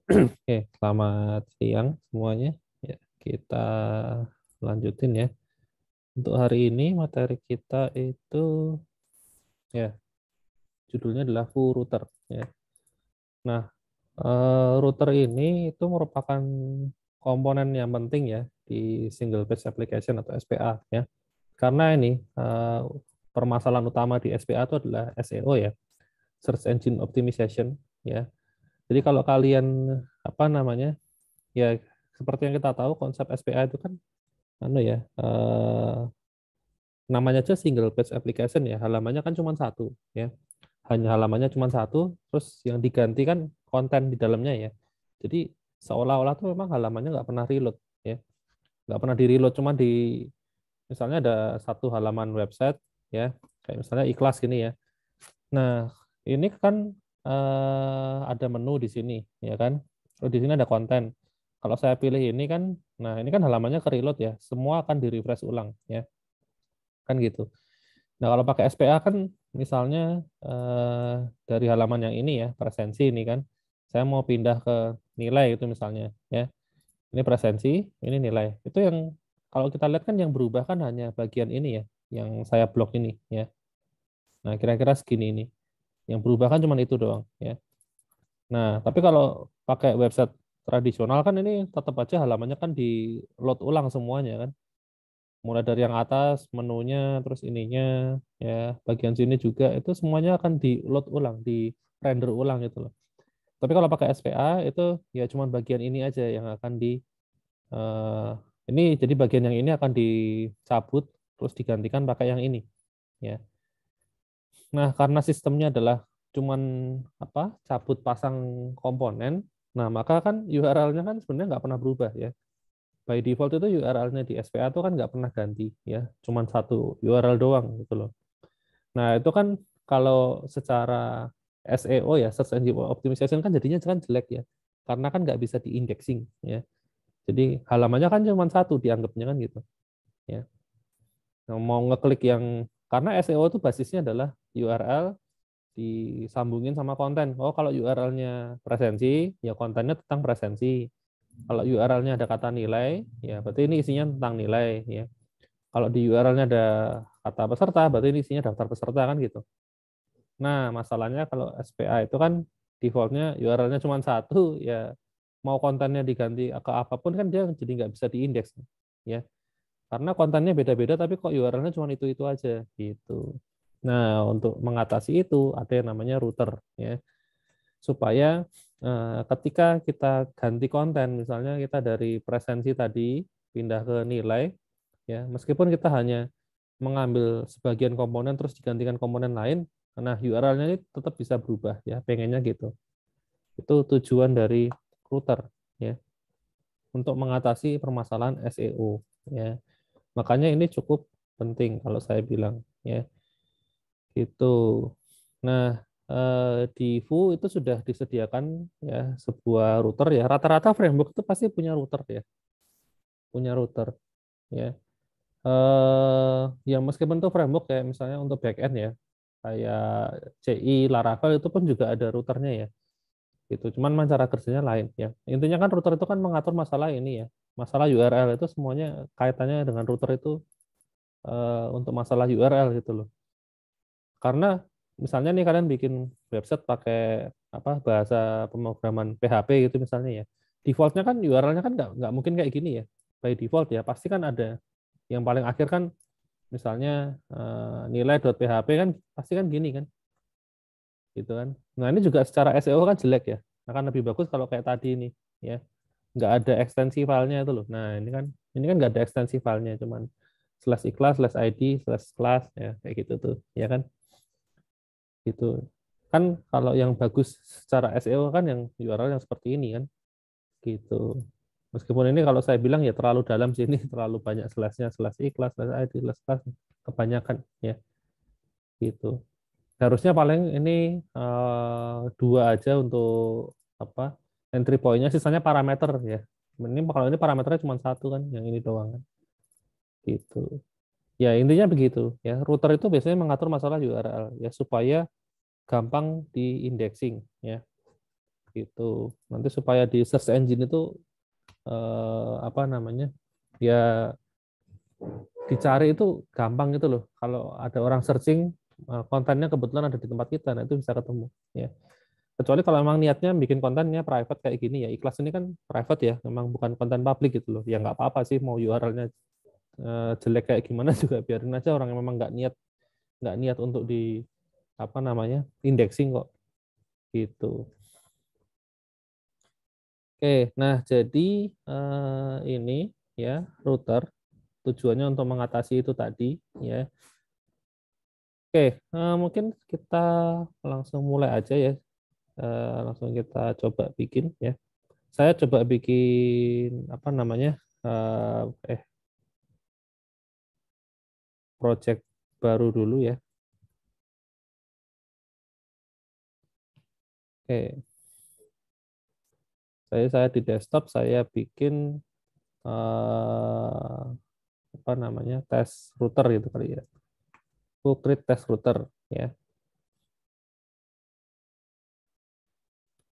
Oke, selamat siang semuanya. Ya, kita lanjutin ya. Untuk hari ini materi kita itu ya judulnya adalah full router ya. Nah, router ini itu merupakan komponen yang penting ya di single page application atau SPA ya. Karena ini permasalahan utama di SPA itu adalah SEO ya, Search Engine Optimization ya. Jadi kalau kalian apa namanya? Ya seperti yang kita tahu konsep SPA itu kan anu ya namanya aja single page application ya, halamannya kan cuma satu ya, hanya halamannya cuma satu, terus yang diganti kan konten di dalamnya ya. Jadi seolah-olah tuh memang halamannya nggak pernah reload ya, nggak pernah di reload, cuma di misalnya ada satu halaman website ya, kayak misalnya ikhlas gini ya. Nah ini kan ada menu di sini ya kan. Oh, di sini ada konten. Kalau saya pilih ini kan, nah ini kan halamannya ke reload ya, semua akan di refresh ulang ya, kan gitu. Nah, kalau pakai SPA kan misalnya dari halaman yang ini ya, presensi ini kan, saya mau pindah ke nilai itu misalnya ya. Ini presensi, ini nilai. Itu yang kalau kita lihat kan yang berubah kan hanya bagian ini ya, yang saya blok ini ya. Nah, kira-kira segini ini. Yang berubah kan cuma itu doang ya. Nah, tapi kalau pakai website tradisional kan ini tetap aja halamannya kan di load ulang semuanya kan, mulai dari yang atas menunya, terus ininya ya, bagian sini juga itu semuanya akan di load ulang, di render ulang gitu loh. Tapi kalau pakai SPA itu ya cuma bagian ini aja yang akan di eh, ini, jadi bagian yang ini akan dicabut terus digantikan pakai yang ini ya. Nah, karena sistemnya adalah cuman apa, cabut pasang komponen, nah maka kan URL-nya kan sebenarnya nggak pernah berubah ya. By default itu URL-nya di SPA itu kan nggak pernah ganti ya, cuman satu URL doang gitu loh. Nah itu kan kalau secara SEO ya, Search Engine Optimization, kan jadinya kan jelek ya, karena kan nggak bisa di-indexing ya. Jadi halamannya kan cuma satu dianggapnya kan gitu ya. Nah, mau ngeklik yang, karena SEO itu basisnya adalah URL disambungin sama konten. Oh kalau URL-nya presensi, ya kontennya tentang presensi. Kalau URL-nya ada kata nilai, ya berarti ini isinya tentang nilai ya. Kalau di URL-nya ada kata peserta, berarti ini isinya daftar peserta kan gitu. Nah, masalahnya kalau SPA itu kan default-nya URL-nya cuma satu, ya mau kontennya diganti ke apapun kan dia jadi nggak bisa diindeks ya. Karena kontennya beda-beda tapi kok URL-nya cuma itu-itu aja gitu. Nah, untuk mengatasi itu ada yang namanya router ya. Supaya ketika kita ganti konten, misalnya kita dari presensi tadi pindah ke nilai ya, meskipun kita hanya mengambil sebagian komponen terus digantikan komponen lain, nah URL-nya ini tetap bisa berubah ya, pengennya gitu. Itu tujuan dari router ya, untuk mengatasi permasalahan SEO ya. Makanya ini cukup penting kalau saya bilang ya. Gitu. Nah, di Vu itu sudah disediakan ya sebuah router ya. Rata-rata framework itu pasti punya router ya, punya router ya. Ya meskipun itu framework kayak misalnya untuk backend ya, kayak CI, Laravel itu pun juga ada routernya ya. Gitu. Cuman cara kerjanya lain ya. Intinya kan router itu kan mengatur masalah ini ya. Masalah URL itu semuanya kaitannya dengan router itu, untuk masalah URL gitu loh. Karena misalnya nih kalian bikin website pakai apa, bahasa pemrograman PHP gitu misalnya ya. Defaultnya kan URL-nya kan nggak mungkin kayak gini ya. By default ya pasti kan ada yang paling akhir kan, misalnya nilai.php kan pasti kan gini kan, gitu kan. Nah ini juga secara SEO kan jelek ya. Akan lebih bagus kalau kayak tadi ini ya, nggak ada ekstensi filenya itu loh. Nah ini kan nggak ada ekstensi filenya, cuman slash ikhlas slash id slash class ya, kayak gitu tuh ya kan. Gitu kan. Kalau yang bagus secara SEO kan yang URL yang seperti ini kan gitu. Meskipun ini kalau saya bilang ya terlalu dalam sini, terlalu banyak slashnya, slash ikhlas slash id slash class, kebanyakan ya gitu. Harusnya paling ini dua aja untuk apa, entry point-nya, sisanya parameter ya. Ini kalau ini parameternya cuma satu kan, yang ini doang kan gitu. Ya intinya begitu ya. Router itu biasanya mengatur masalah URL ya, supaya gampang di indexing ya. gitu. Nanti supaya di search engine itu apa namanya, ya dicari itu gampang gitu loh. Kalau ada orang searching kontennya kebetulan ada di tempat kita, nah itu bisa ketemu. Ya. Kecuali kalau memang niatnya bikin kontennya private kayak gini ya, Ikhlas ini kan private ya, memang bukan konten publik gitu loh. Ya nggak apa-apa sih mau URL-nya jelek kayak gimana juga biarin aja, orang yang memang nggak niat untuk di apa namanya indexing kok gitu. Oke, nah jadi ini ya router tujuannya untuk mengatasi itu tadi ya. Oke, mungkin kita langsung mulai aja ya. Langsung kita coba bikin ya. Saya coba bikin apa namanya project baru dulu ya. Oke, saya di desktop saya bikin apa namanya tes router gitu kali ya. Full create test router ya.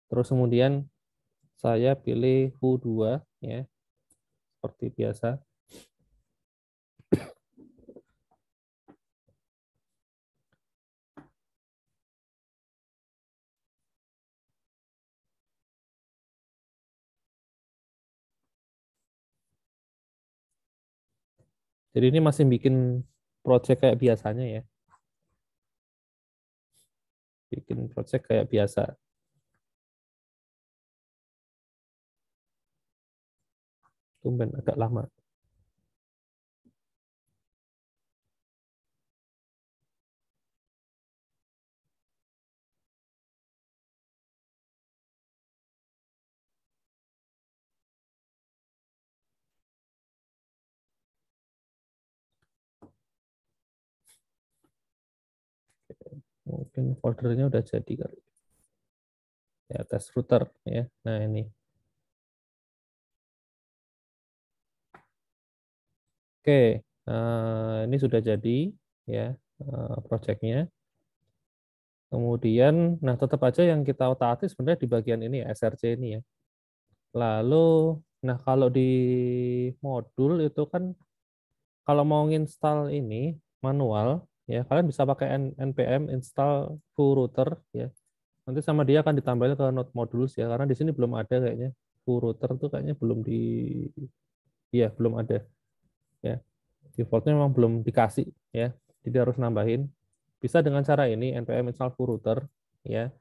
Terus kemudian saya pilih foo2 ya, seperti biasa. Jadi ini masih bikin project kayak biasanya ya. Bikin project kayak biasa. Tumben agak lama. Mungkin foldernya udah jadi kali. Ya, test router ya. Nah, ini. Oke, ini sudah jadi ya projectnya. Kemudian, nah tetap aja yang kita otak-atik sebenarnya di bagian ini ya, SRC ini ya. Lalu, nah kalau di modul itu kan kalau mau nginstal ini manual ya, kalian bisa pakai npm install full router ya. Nanti sama dia akan ditambahin ke node modules ya, karena di sini belum ada kayaknya. Full router tuh kayaknya belum di, iya belum ada ya. Defaultnya memang belum dikasih ya, jadi harus nambahin. Bisa dengan cara ini npm install full router ya.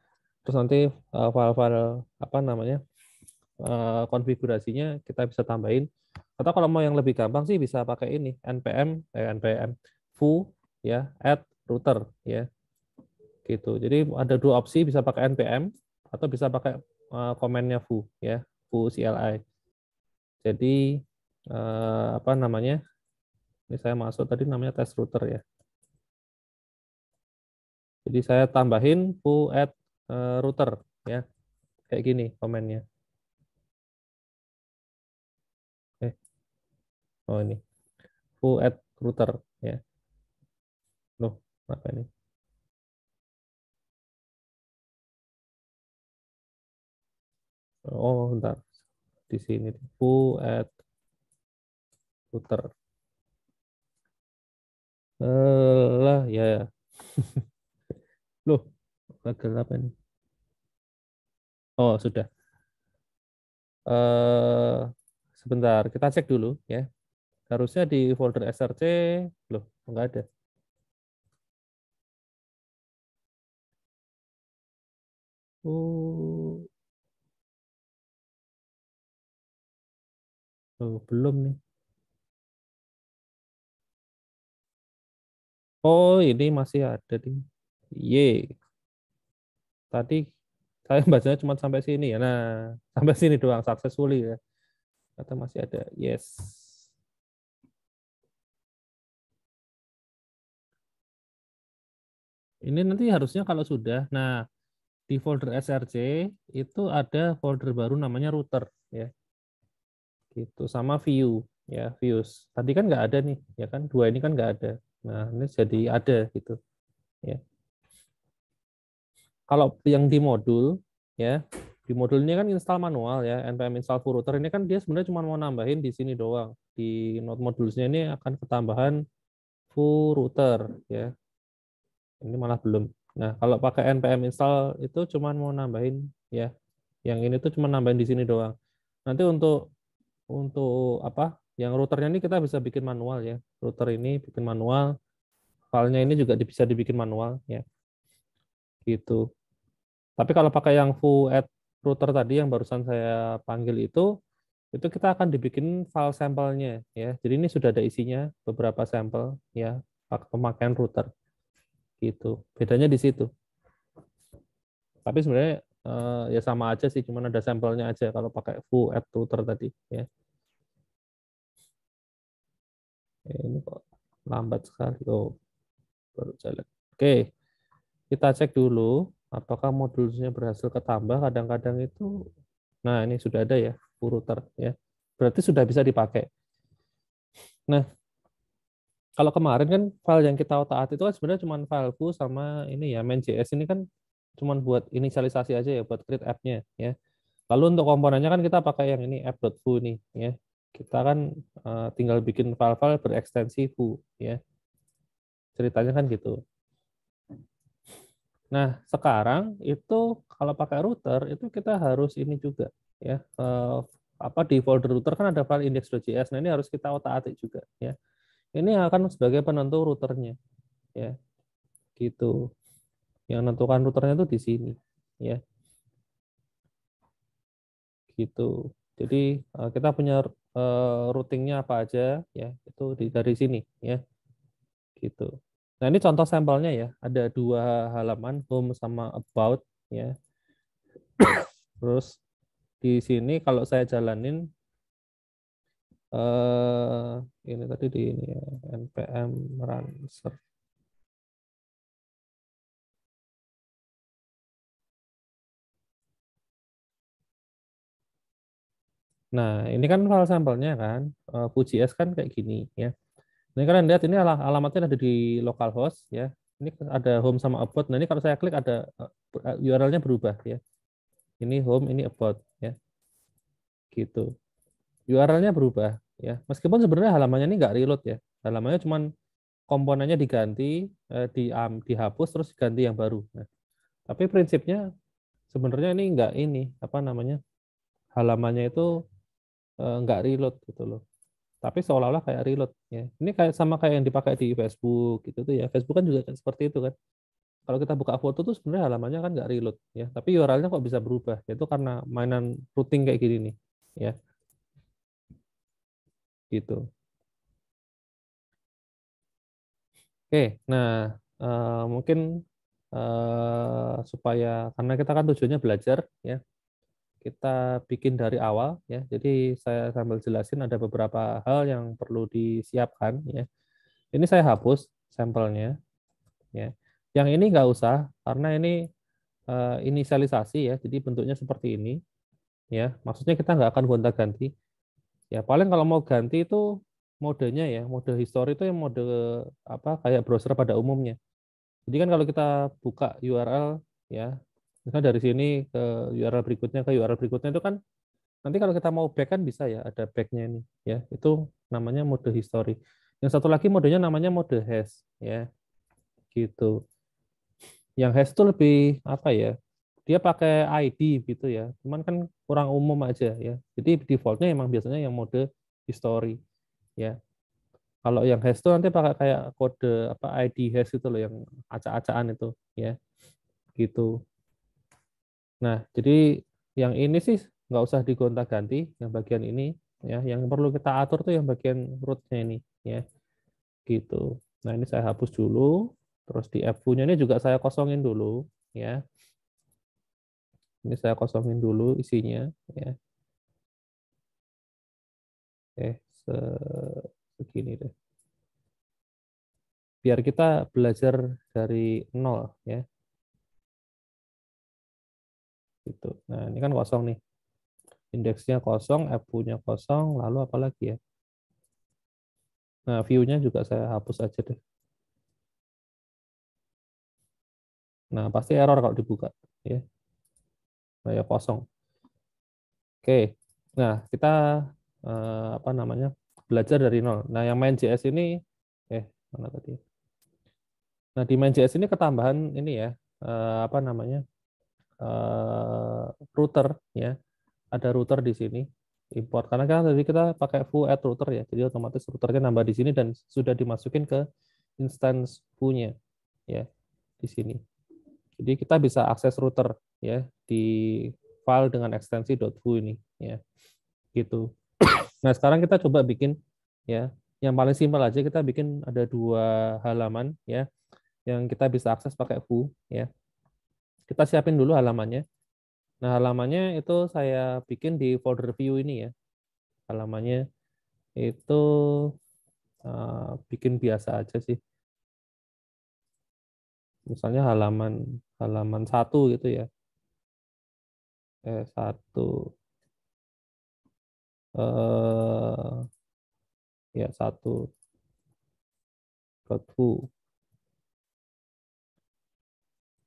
Terus nanti file-file apa namanya konfigurasinya kita bisa tambahin. Atau kalau mau yang lebih gampang sih bisa pakai ini npm foo ya add router ya gitu. Jadi ada dua opsi, bisa pakai npm atau bisa pakai komennya foo ya, foo CLI. Jadi apa namanya? Ini saya masuk tadi namanya test router ya. Jadi saya tambahin foo add router ya. Kayak gini komennya. Eh, oh ini foo add router ya. Loh, apa ini? Oh, bentar. Di sini foo add router. Lah ya. Ya. Loh, gagal apa ini? Oh, sudah. Eh sebentar, kita cek dulu ya. Harusnya di folder src, loh, enggak ada. Oh, oh, belum nih. Oh, ini masih ada nih. Ye, tadi saya bacanya cuma sampai sini ya. Nah, sampai sini doang successfully ya. Kata masih ada. Yes. Ini nanti harusnya kalau sudah. Nah, di folder src itu ada folder baru namanya router ya. Gitu sama view ya, views. Tadi kan nggak ada nih, ya kan? Dua ini kan nggak ada. Nah, ini jadi ada gitu ya. Kalau yang di modul ya, di modul ini kan install manual ya, npm install full router ini kan dia sebenarnya cuma mau nambahin di sini doang. Di node modulsnya ini akan ketambahan full router ya. Ini malah belum. Nah, kalau pakai npm install itu cuma mau nambahin ya. Yang ini tuh cuma nambahin di sini doang. Nanti untuk apa? Yang routernya ini kita bisa bikin manual ya. Router ini bikin manual, filenya ini juga bisa dibikin manual ya. Gitu. Tapi kalau pakai yang full add router tadi yang barusan saya panggil itu kita akan dibikin file sampelnya ya. Jadi ini sudah ada isinya beberapa sampel ya pemakaian router gitu. Bedanya di situ. Tapi sebenarnya ya sama aja sih, cuman ada sampelnya aja kalau pakai full add router tadi ya. Ini kok lambat sekali. Oh, baru jalan. Oke, kita cek dulu apakah modulnya berhasil ketambah. Kadang-kadang itu, nah ini sudah ada ya full router ya. Berarti sudah bisa dipakai. Nah, kalau kemarin kan file yang kita otak-atik itu kan sebenarnya cuma file foo sama ini ya main.js ini kan cuma buat inisialisasi aja ya, buat create app-nya ya. Lalu untuk komponennya kan kita pakai yang ini app.foo nih ya. Kita kan tinggal bikin file-file berekstensi foo ya. Ceritanya kan gitu. Nah, sekarang itu kalau pakai router itu kita harus ini juga ya. Apa di folder router kan ada file index.js. Nah, ini harus kita otak-atik juga ya. Ini akan sebagai penentu routernya ya. Gitu. Yang menentukan routernya itu di sini ya. Gitu. Jadi kita punya routingnya apa aja ya, itu dari sini ya. Gitu. Nah, ini contoh sampelnya ya. Ada dua halaman, home sama about ya. Terus di sini kalau saya jalanin ini tadi di ini ya, npm run serve. Nah, ini kan file sampelnya kan, Vue.js kan kayak gini ya. Ini kalian lihat ini alamatnya ada di localhost ya. Ini ada home sama about. Nah, ini kalau saya klik ada URL-nya berubah ya. Ini home, ini about ya. Gitu. URL-nya berubah ya. Meskipun sebenarnya halamannya ini nggak reload ya. Halamannya cuman komponennya diganti, dihapus terus diganti yang baru. Nah, tapi prinsipnya sebenarnya ini nggak ini apa namanya? Halamannya itu nggak reload gitu loh. Tapi seolah-olah kayak reload ya. Ini kayak sama kayak yang dipakai di Facebook gitu tuh ya. Facebook kan juga seperti itu kan. Kalau kita buka foto tuh sebenarnya halamannya kan nggak reload ya. Tapi URL-nya kok bisa berubah? Itu karena mainan routing kayak gini nih ya. Gitu. Oke, nah mungkin supaya karena kita kan tujuannya belajar ya. Kita bikin dari awal ya. Jadi saya sambil jelasin ada beberapa hal yang perlu disiapkan ya. Ini saya hapus sampelnya ya. Yang ini nggak usah karena ini inisialisasi ya. Jadi bentuknya seperti ini ya. Maksudnya kita nggak akan gonta-ganti. Ya paling kalau mau ganti itu modenya ya, mode history itu yang mode apa kayak browser pada umumnya. Jadi kan kalau kita buka URL ya, misalnya dari sini ke URL berikutnya ke URL berikutnya itu kan nanti kalau kita mau back kan bisa ya, ada backnya ini ya. Itu namanya mode history. Yang satu lagi modenya namanya mode hash ya, gitu. Yang hash itu lebih apa ya? Dia pakai ID gitu ya. Cuman kan kurang umum aja ya. Jadi defaultnya emang biasanya yang mode history ya. Kalau yang hash itu nanti pakai kayak kode apa ID hash itu loh yang acak-acakan itu ya. Gitu. Nah, jadi yang ini sih nggak usah digonta-ganti yang bagian ini ya. Yang perlu kita atur tuh yang bagian root-nya ini ya. Gitu. Nah, ini saya hapus dulu. Terus di foo-nya ini juga saya kosongin dulu ya. Ini saya kosongin dulu isinya ya. Segini deh. Biar kita belajar dari nol ya. Gitu. Nah, ini kan kosong nih. Indeksnya kosong, foo-nya kosong, lalu apa lagi ya? Nah, view-nya juga saya hapus aja deh. Nah, pasti error kalau dibuka ya. Nah, ya kosong. Oke. Nah, kita apa namanya? Belajar dari nol. Nah, yang main JS ini mana tadi? Nah, di main JS ini ketambahan ini ya, apa namanya? eh, router ya. Ada router di sini import karena kan tadi kita pakai foo add router ya. Jadi otomatis routernya nambah di sini dan sudah dimasukin ke instance foo-nya ya di sini. Jadi kita bisa akses router ya di file dengan ekstensi .foo ini ya gitu. Nah, sekarang kita coba bikin ya yang paling simpel aja, kita bikin ada dua halaman ya yang kita bisa akses pakai foo ya. Kita siapin dulu halamannya. Nah, halamannya itu saya bikin di folder view ini ya. Halamannya itu bikin biasa aja sih. Misalnya halaman halaman satu gitu ya. Satu ya satu .foo.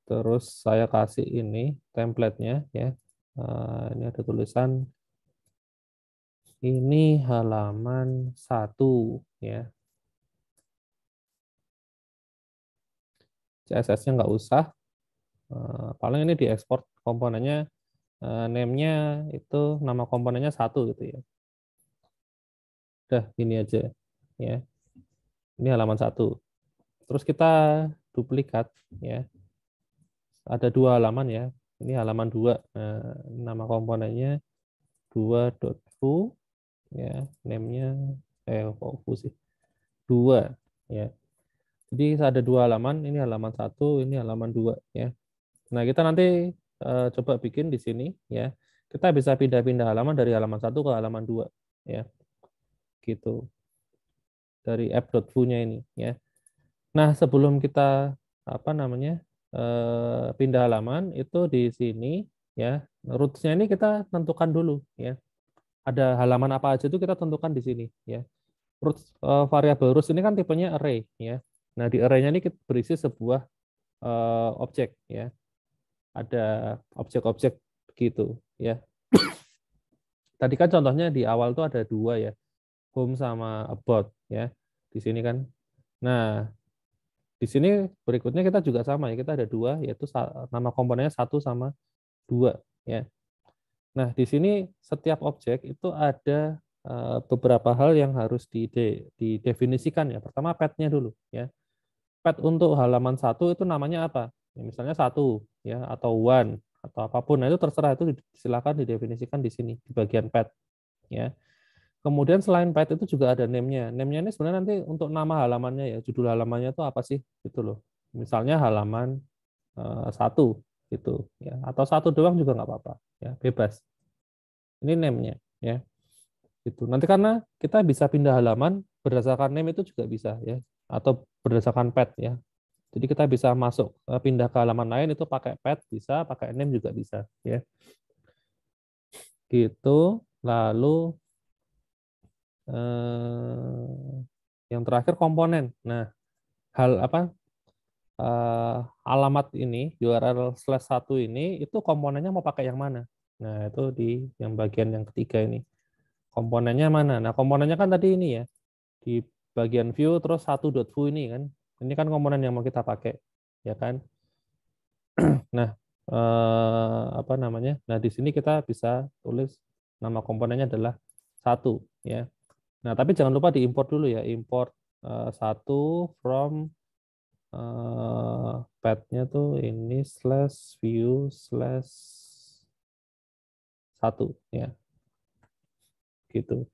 Terus saya kasih ini template-nya ya. Ini ada tulisan ini halaman satu ya. CSS-nya nggak usah. Paling ini diekspor komponennya, name-nya itu nama komponennya satu gitu ya. Udah gini aja ya. Ini halaman satu. Terus kita duplikat ya. Ada dua halaman ya. Ini halaman dua. Nah, nama komponennya 2.foo ya. Name-nya kok foo sih? 2 ya. Jadi ada dua halaman, ini halaman satu, ini halaman dua ya. Nah, kita nanti coba bikin di sini ya. Kita bisa pindah-pindah halaman dari halaman satu ke halaman dua ya. Gitu. Dari app.foo-nya ini ya. Nah, sebelum kita apa namanya? Pindah halaman itu di sini ya. Roots-nya ini kita tentukan dulu ya. Ada halaman apa aja itu kita tentukan di sini ya. Roots variabel roots ini kan tipenya array ya. Nah, di array-nya ini kita berisi sebuah objek ya. Ada objek-objek gitu ya. Tadi kan contohnya di awal tuh ada dua ya, home sama about ya. Di sini kan. Nah, di sini berikutnya kita juga sama ya, kita ada dua, yaitu nama komponennya satu sama dua ya. Nah, di sini setiap objek itu ada beberapa hal yang harus didefinisikan ya. Pertama pet-nya dulu ya. Pet untuk halaman satu itu namanya apa? Ya, misalnya satu ya atau one atau apapun. Nah, itu terserah, itu silakan didefinisikan di sini di bagian pet ya. Kemudian selain pet itu juga ada name-nya. Name-nya ini sebenarnya nanti untuk nama halamannya ya, judul halamannya itu apa sih gitu loh. Misalnya halaman satu gitu ya, atau satu doang juga nggak apa-apa ya, bebas. Ini name-nya ya. Gitu. Nanti karena kita bisa pindah halaman berdasarkan name itu juga bisa ya, atau berdasarkan pet ya. Jadi kita bisa masuk pindah ke halaman lain itu pakai pet bisa, pakai name juga bisa ya. Gitu. Lalu yang terakhir komponen. Nah, hal apa alamat ini URL slash satu ini itu komponennya mau pakai yang mana? Nah, itu di yang bagian yang ketiga ini. Komponennya mana? Nah, komponennya kan tadi ini ya, di bagian view terus satu.foo ini kan. Ini kan komponen yang mau kita pakai, ya kan? Nah, apa namanya? Nah, di sini kita bisa tulis nama komponennya adalah satu, ya. Nah, tapi jangan lupa diimport dulu ya, import satu from path-nya tuh ini slash view slash satu, ya, gitu.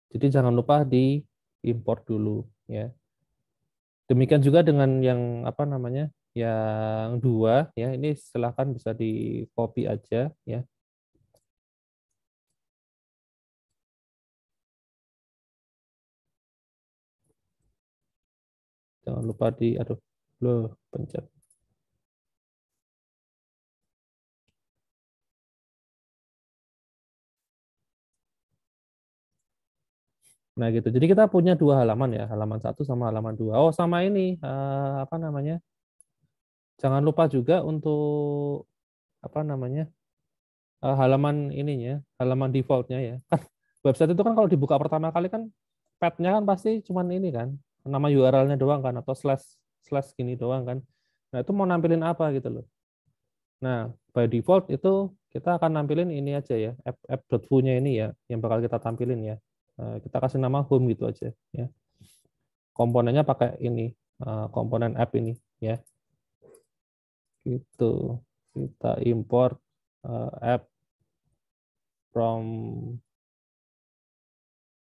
Jadi jangan lupa diimport dulu, ya. Demikian juga dengan yang apa namanya, yang dua, ya. Ini silahkan bisa di copy aja, ya. Jangan lupa aduh, loh, pencet. Nah gitu. Jadi kita punya dua halaman ya, halaman satu sama halaman dua. Oh sama ini apa namanya? Jangan lupa juga untuk apa namanya? halaman ininya, halaman defaultnya ya. Kan website itu kan kalau dibuka pertama kali kan path-nya kan pasti cuman ini kan, nama URL-nya doang kan atau slash slash gini doang kan. Nah, itu mau nampilin apa gitu loh. Nah, by default itu kita akan nampilin ini aja ya, app.foo-nya ini ya, yang bakal kita tampilin ya. Kita kasih nama home gitu aja ya. Komponennya pakai ini, komponen app ini ya. Gitu. Kita import app from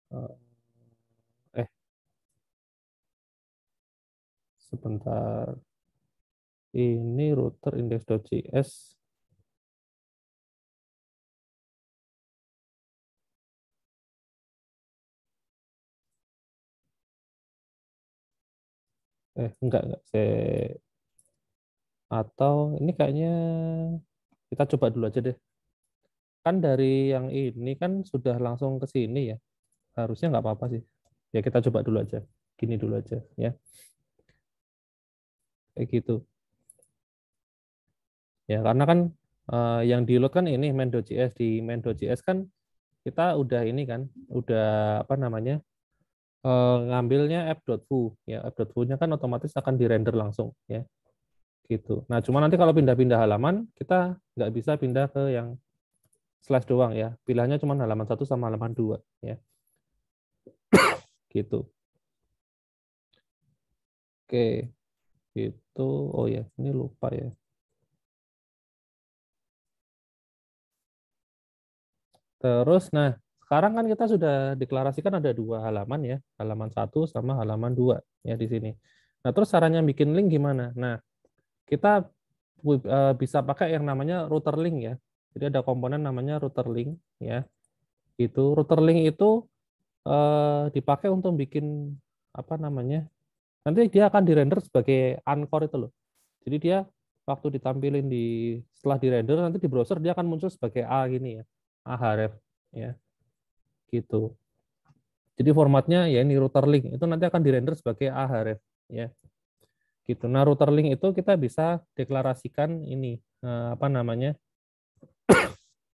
eh eh, sebentar, ini router index.js. Enggak saya, atau ini kayaknya kita coba dulu aja deh. Kan dari yang ini kan sudah langsung ke sini ya, harusnya nggak apa-apa sih. Ya kita coba dulu aja, gini dulu aja ya, kayak gitu ya. Karena kan yang di load kan ini main.js, di main.js kan kita udah ini kan, udah apa namanya, ngambilnya app.foo ya. App.foo-nya kan otomatis akan dirender langsung ya, gitu. Nah, cuma nanti kalau pindah-pindah halaman kita nggak bisa pindah ke yang slash doang ya. Pilihannya cuma halaman 1 sama halaman 2 ya, gitu. Oke, itu oh ya, ini lupa ya. Terus, nah, sekarang kan kita sudah deklarasikan ada dua halaman ya, halaman 1 sama halaman 2 ya di sini. Nah, terus caranya bikin link gimana? Nah, kita bisa pakai yang namanya router link ya. Jadi ada komponen namanya router link ya. Itu router link itu dipakai untuk bikin apa namanya? Nanti dia akan dirender sebagai anchor itu loh. Jadi dia waktu ditampilin setelah dirender nanti di browser dia akan muncul sebagai A gini ya. A href ya, gitu. Jadi formatnya ya ini router link itu nanti akan dirender sebagai A href ya. Gitu. Nah, router link itu kita bisa deklarasikan ini apa namanya?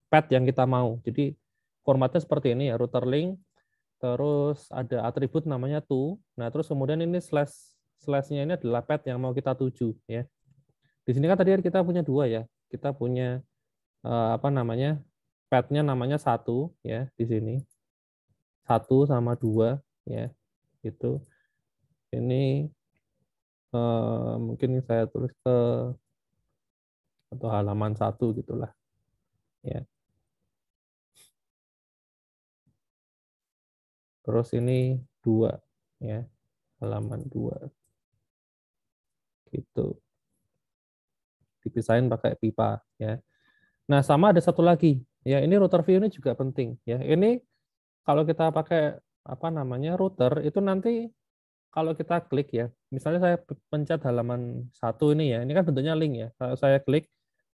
Path yang kita mau. Jadi formatnya seperti ini ya, router link, terus ada atribut namanya to. Nah, terus kemudian ini slash-nya ini adalah path yang mau kita tuju ya. Di sini kan tadi kita punya dua ya. Kita punya apa namanya? Path-nya namanya satu ya di sini. Satu sama dua ya. Itu. Ini mungkin saya tulis ke atau halaman satu gitulah ya. Terus ini dua ya, halaman dua gitu. Dipisahin pakai pipa ya. Nah, sama ada satu lagi ya, ini router view ini juga penting ya. Ini kalau kita pakai apa namanya router itu nanti kalau kita klik ya, misalnya saya pencet halaman satu ini ya, ini kan bentuknya link ya. Kalau saya klik,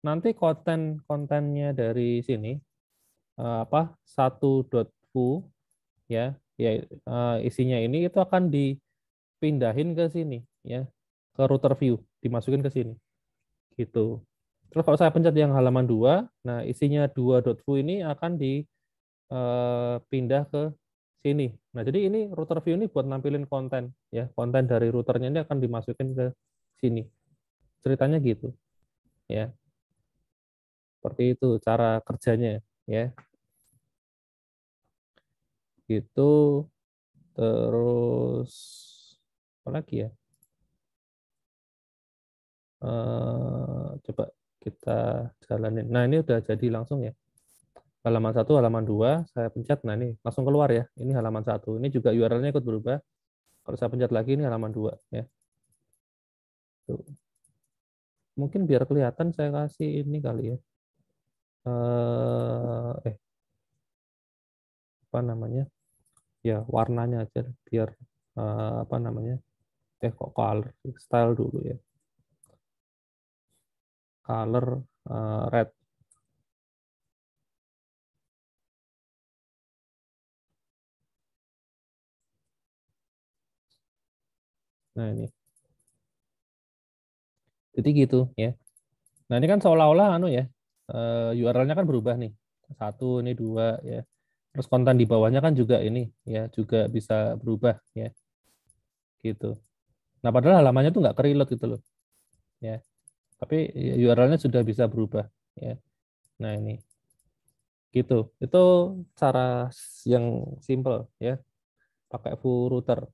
nanti kontennya dari sini apa 1.fu ya, ya isinya ini itu akan dipindahin ke sini ya, ke router view, dimasukin ke sini gitu. Terus kalau saya pencet yang halaman 2, nah isinya 2.fu ini akan dipindah ke sini. Nah, jadi ini router view ini buat nampilin konten ya, konten dari routernya ini akan dimasukin ke sini. Ceritanya gitu ya. Seperti itu cara kerjanya ya. Gitu. Terus apa lagi ya? Coba kita jalanin. Nah, ini udah jadi langsung ya. Halaman satu, halaman 2 saya pencet. Nah, ini langsung keluar ya. Ini halaman satu. Ini juga URL-nya ikut berubah. Kalau saya pencet lagi ini halaman 2 ya. Tuh. Mungkin biar kelihatan saya kasih ini kali ya. Apa namanya? Ya, warnanya aja biar apa namanya? Kok color style dulu ya. Color red. Nah, ini. Jadi gitu ya. Nah, ini kan seolah-olah anu ya. URL-nya kan berubah nih. 1, ini 2 ya. Terus konten di bawahnya kan juga ini ya, juga bisa berubah ya. Gitu. Nah, padahal halamannya tuh nggak kereload gitu loh. Ya. Tapi URL-nya sudah bisa berubah ya. Nah, ini. Gitu. Itu cara yang simple ya, pakai foo router.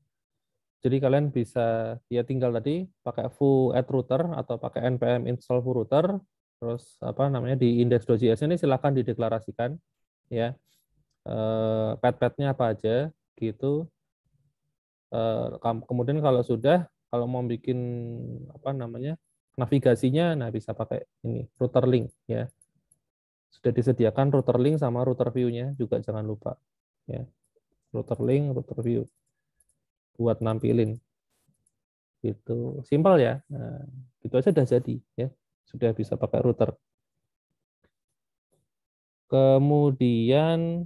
Jadi kalian bisa ya tinggal tadi pakai foo add router atau pakai npm install foo router, terus apa namanya di index.js ini silakan dideklarasikan ya, pet-petnya apa aja gitu. Kemudian kalau sudah, kalau mau bikin apa namanya navigasinya, nah bisa pakai ini router link ya. Sudah disediakan router link sama router view-nya juga jangan lupa ya. Router link, router view buat nampilin. Gitu. Simpel ya. Nah, itu aja udah jadi ya. Sudah bisa pakai router. Kemudian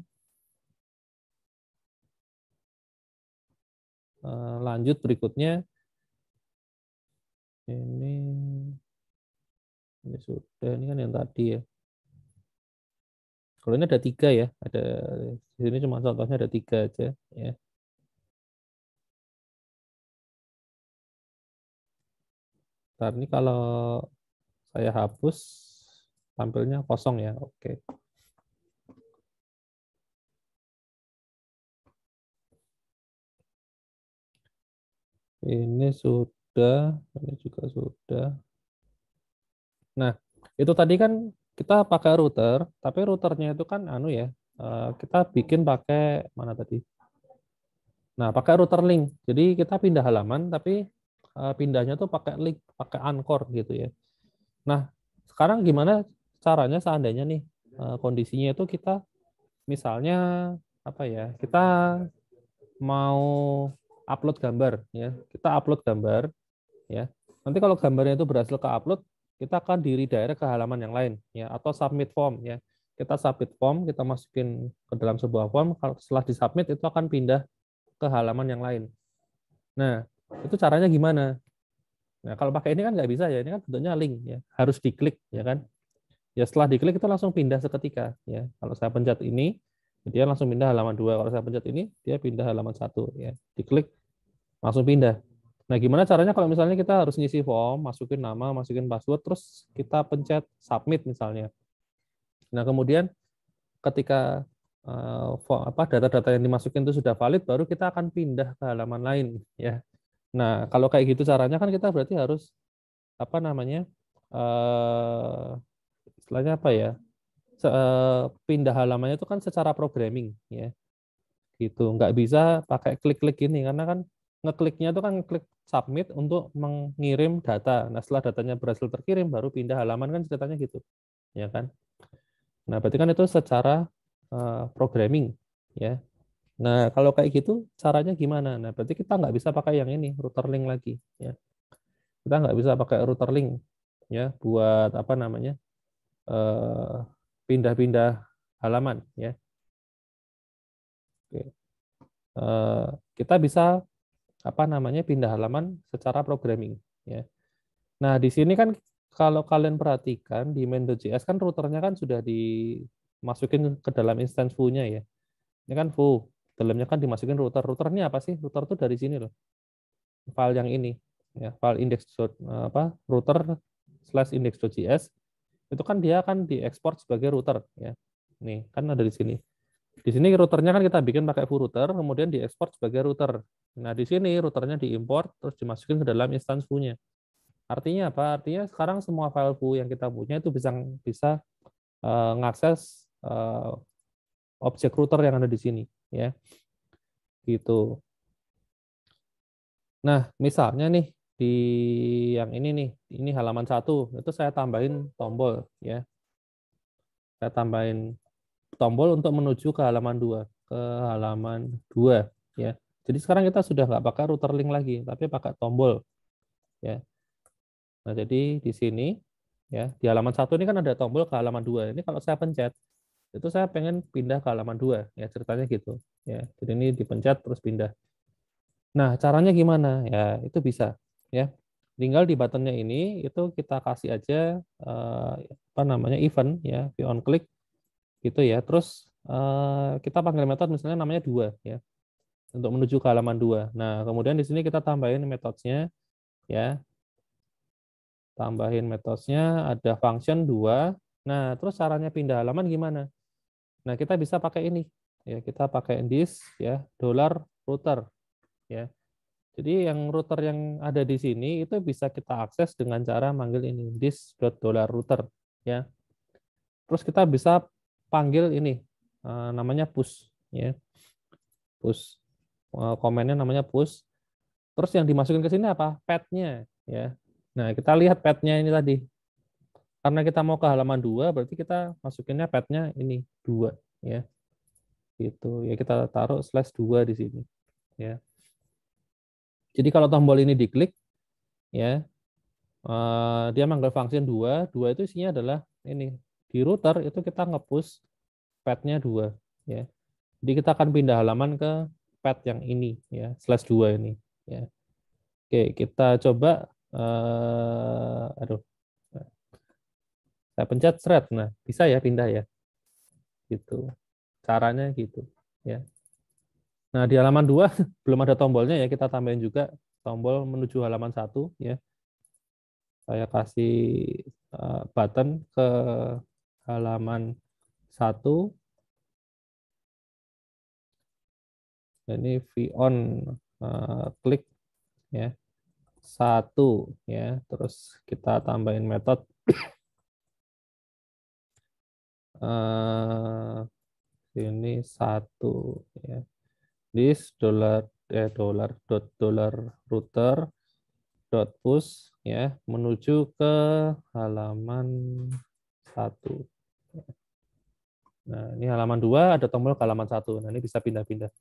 lanjut berikutnya ini sudah, ini kan yang tadi ya. Kalau ini ada 3 ya, ada di sini cuma contohnya ada 3 aja ya. Ntar ini kalau saya hapus tampilnya kosong ya. Oke. Ini sudah, ini juga sudah. Nah, itu tadi kan kita pakai router, tapi routernya itu kan anu ya, kita bikin pakai mana tadi? Nah, pakai router link. Jadi kita pindah halaman, tapi pindahnya tuh pakai link, pakai Anchor gitu ya. Nah, sekarang gimana caranya seandainya nih kondisinya itu kita misalnya apa ya? Kita mau upload gambar ya. Kita upload gambar ya. Nanti kalau gambarnya itu berhasil ke upload, kita akan di redirect ke halaman yang lain ya, atau submit form ya. Kita submit form, kita masukin ke dalam sebuah form, kalau setelah disubmit itu akan pindah ke halaman yang lain. Nah, itu caranya gimana? Nah, kalau pakai ini kan nggak bisa ya, ini kan bentuknya link ya, harus diklik ya kan. Ya setelah diklik itu langsung pindah seketika ya. Kalau saya pencet ini, dia langsung pindah halaman 2. Kalau saya pencet ini, dia pindah halaman 1 ya. Diklik langsung pindah. Nah, gimana caranya kalau misalnya kita harus ngisi form, masukin nama, masukin password, terus kita pencet submit misalnya. Nah, kemudian ketika data-data yang dimasukin itu sudah valid, baru kita akan pindah ke halaman lain ya. Nah, kalau kayak gitu caranya kan kita berarti harus apa namanya? Istilahnya apa ya? Pindah halamannya itu kan secara programming ya. Gitu. Nggak bisa pakai klik-klik ini karena kan ngekliknya itu kan klik submit untuk mengirim data. Nah, setelah datanya berhasil terkirim baru pindah halaman kan ceritanya gitu. Ya kan? Nah, berarti kan itu secara programming ya. Nah, kalau kayak gitu caranya gimana? Nah, berarti kita nggak bisa pakai yang ini, router link lagi ya. Kita nggak bisa pakai router link ya buat apa namanya? Pindah-pindah halaman ya. Oke. Kita bisa apa namanya pindah halaman secara programming ya. Nah, di sini kan kalau kalian perhatikan di main.js kan routernya kan sudah dimasukin ke dalam instance foo-nya ya. Ini kan foo, dalamnya kan dimasukin router. Router ini apa sih? Router tuh dari sini loh. File yang ini ya, file index apa router slash index.js itu kan dia akan diekspor sebagai router ya. Nih, kan ada di sini. Di sini routernya kan kita bikin pakai foo router, kemudian diekspor sebagai router. Nah, di sini routernya diimport, terus dimasukin ke dalam instance foo-nya. Artinya apa? Artinya sekarang semua file foo yang kita punya itu bisa mengakses objek router yang ada di sini, ya. Gitu. Nah, misalnya nih di yang ini nih, ini halaman 1, itu saya tambahin tombol, ya. Saya tambahin tombol untuk menuju ke halaman 2, ya. Jadi sekarang kita sudah nggak pakai router link lagi, tapi pakai tombol, ya. Nah, jadi di sini ya, di halaman 1 ini kan ada tombol ke halaman 2. Ini kalau saya pencet, itu saya pengen pindah ke halaman 2, ya ceritanya gitu. Ya, jadi ini dipencet terus pindah. Nah, caranya gimana? Ya, itu bisa, ya. tinggal di buttonnya ini itu kita kasih aja apa namanya event ya, view on click gitu ya. Terus kita panggil metode misalnya namanya 2 ya, untuk menuju ke halaman 2. Nah, kemudian di sini kita tambahin metodenya ya. Tambahin metodenya ada function 2. Nah, terus caranya pindah halaman gimana? Nah, kita bisa pakai ini. Ya, kita pakai this ya, $router ya. Jadi yang router yang ada di sini itu bisa kita akses dengan cara manggil ini this.$router ya. Terus kita bisa panggil ini namanya push ya. Push. Komennya namanya push. Terus yang dimasukin ke sini apa? Path-nya ya. Nah, kita lihat path-nya ini tadi. Karena kita mau ke halaman 2, berarti kita masukinnya path-nya ini 2 ya. Gitu. Ya kita taruh /2 di sini ya. Jadi kalau tombol ini diklik ya, dia manggil function 2, 2 itu isinya adalah ini. Di router itu kita nge-push path-nya 2 ya. Jadi kita akan pindah halaman ke path yang ini ya, /2 ini ya. Oke, kita coba aduh. Saya pencet thread. Nah, bisa ya pindah ya. Gitu. Caranya gitu ya. Nah, di halaman 2 belum ada tombolnya ya, kita tambahin juga tombol menuju halaman 1 ya. Saya kasih button ke halaman 1. Ini view on klik ya. 1 ya. Terus kita tambahin metode ini 1 ya. This $dollar router dot push ya menuju ke halaman 1. Nah, ini halaman 2 ada tombol ke halaman 1. Nah, ini bisa pindah-pindah.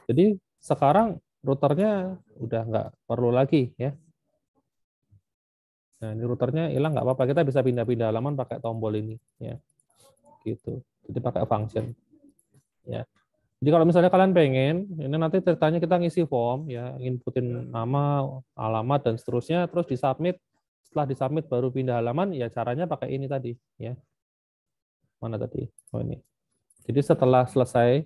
Jadi sekarang routernya udah nggak perlu lagi ya. Nah, ini routernya hilang nggak apa-apa, kita bisa pindah-pindah halaman pakai tombol ini ya. Gitu. Jadi pakai function ya. Jadi kalau misalnya kalian pengen, ini nanti ceritanya kita ngisi form ya, inputin nama, alamat dan seterusnya, terus disubmit. Setelah disubmit baru pindah halaman, ya caranya pakai ini tadi ya. Mana tadi? Oh ini. Jadi setelah selesai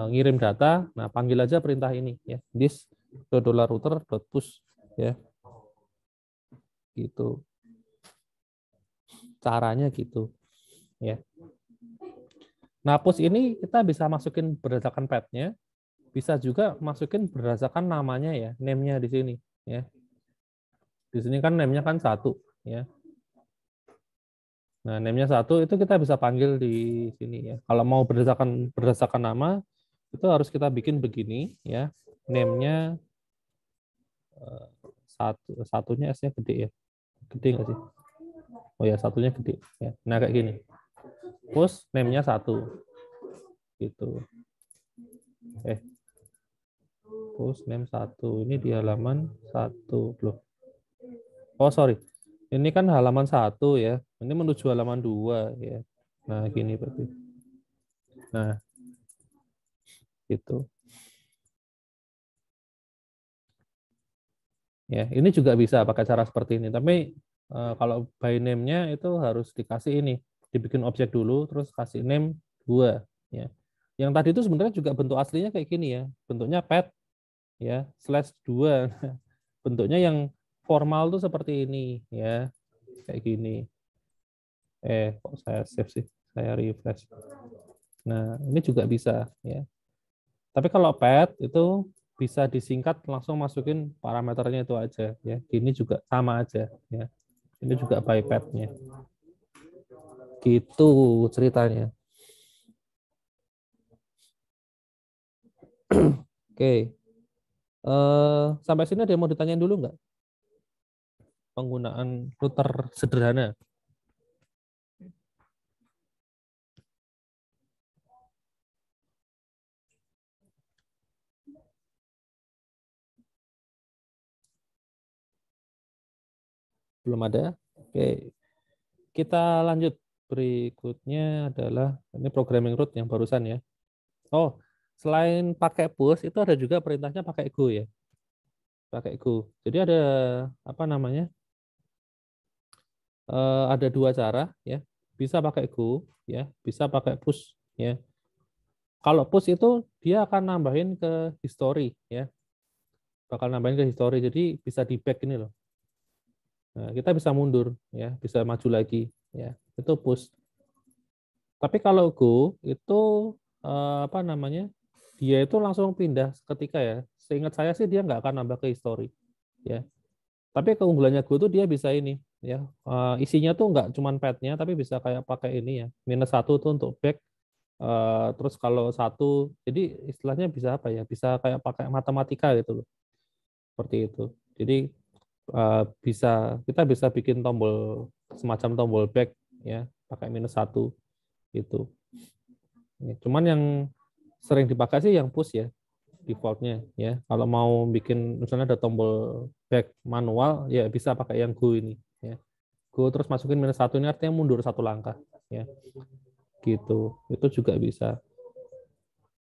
ngirim data, nah panggil aja perintah ini ya, this $router.push ya. Gitu. Caranya gitu ya. Nah, push ini kita bisa masukin berdasarkan path-nya, bisa juga masukin berdasarkan namanya ya, name-nya di sini ya. Di sini kan name-nya kan 1 ya. Nah, name-nya 1 itu kita bisa panggil di sini ya. Kalau mau berdasarkan nama itu harus kita bikin begini ya. Name-nya satunya S-nya gede ya. Gede nggak sih? Oh ya, satunya gede ya. Nah, kayak gini. Push name-nya 1 gitu. Push name 1 ini di halaman 1 loh. Oh, sorry. Ini kan halaman 1 ya. Ini menuju halaman 2 ya. Nah, gini berarti. Nah, gitu. Ya, ini juga bisa pakai cara seperti ini. Tapi kalau by name-nya itu harus dikasih ini, dibikin objek dulu, terus kasih name 2 ya. Yang tadi itu sebenarnya juga bentuk aslinya kayak gini ya. Bentuknya pet ya, /2. Bentuknya yang formal tuh seperti ini ya. Kayak gini. Kok saya save sih? Saya refresh. Nah, ini juga bisa ya. Tapi kalau pet itu bisa disingkat langsung masukin parameternya itu aja ya. Ini juga sama aja ya. Ini juga by pet-nya. Gitu ceritanya. Oke. Sampai sini ada yang mau ditanyain dulu nggak? Penggunaan router sederhana. Belum ada? Oke. Kita lanjut. Berikutnya adalah ini programming root yang barusan ya. Oh, selain pakai push itu ada juga perintahnya pakai go ya. pakai Go. Jadi ada apa namanya? Ada dua cara ya. Bisa pakai Go ya, bisa pakai push ya. Kalau push itu dia akan nambahin ke history ya. Bakal nambahin ke history. Jadi bisa di back ini loh. Nah, kita bisa mundur ya, bisa maju lagi ya. Itu push. Tapi kalau Go itu apa namanya? Dia itu langsung pindah seketika ya. Seingat saya sih dia nggak akan nambah ke history ya. Tapi keunggulannya Go tuh dia bisa ini ya. Isinya tuh nggak cuman pad-nya tapi bisa kayak pakai ini ya. -1 tuh untuk back. Terus kalau satu, jadi istilahnya bisa apa ya? Bisa kayak pakai matematika gitu loh. Seperti itu. Jadi kita bisa bikin tombol semacam tombol back ya, pakai -1 gitu. Cuman yang sering dipakai sih yang push ya, defaultnya ya. Kalau mau bikin misalnya ada tombol back manual ya bisa pakai yang Go ini ya. Go terus masukin -1 ini artinya mundur satu langkah ya. Gitu. Itu juga bisa.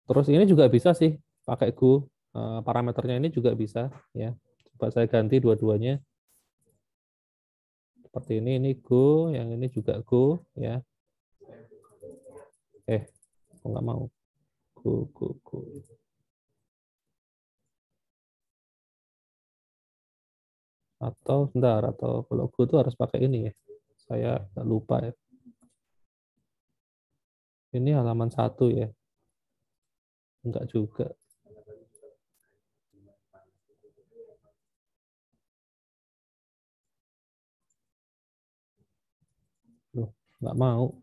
Terus ini juga bisa sih pakai Go. Parameternya ini juga bisa ya. Coba saya ganti dua-duanya. Seperti ini Go, yang ini juga Go ya. Kok nggak mau. Go. Atau sebentar, atau kalau Go itu harus pakai ini ya. Saya nggak lupa ya. Ini halaman 1 ya. Enggak juga. Loh, nggak mau.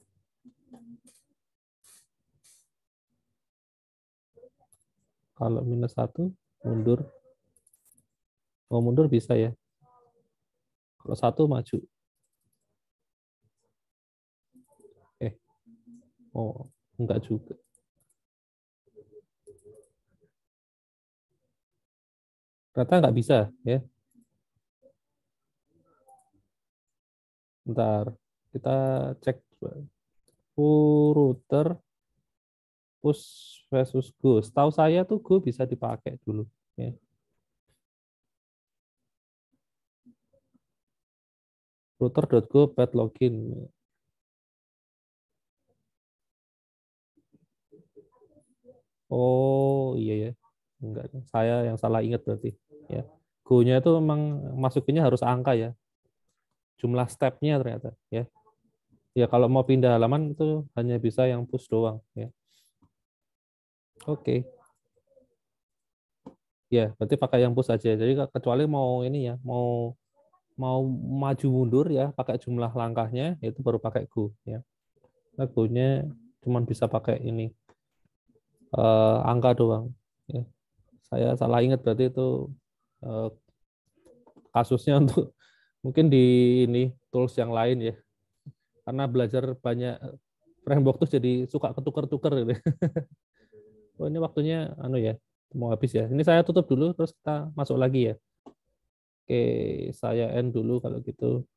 Kalau -1 mundur. Mau mundur bisa ya. Kalau satu maju. Eh, oh, enggak juga. Ternyata nggak bisa ya. Bentar, kita cek router push versus Go. Setahu saya tuh Go bisa dipakai dulu. Ya. Router.go pad login. Oh iya ya, enggak, saya yang salah ingat berarti. Ya, Go-nya itu memang masukinnya harus angka ya, jumlah step-nya ternyata. Ya, ya kalau mau pindah halaman itu hanya bisa yang push doang. Ya, oke. Ya, berarti pakai yang push aja. Jadi kecuali mau ini ya, mau mau maju mundur ya, pakai jumlah langkahnya itu baru pakai Go. Ya, nah, Go-nya cuma bisa pakai ini angka doang. Ya, saya salah ingat berarti itu eh, kasusnya untuk mungkin di ini tools yang lain ya. Karena belajar banyak framework tuh jadi suka ketuker-tuker gitu. Oh, ini waktunya anu ya, mau habis ya. Ini saya tutup dulu terus kita masuk lagi ya. Oke, saya end dulu kalau gitu.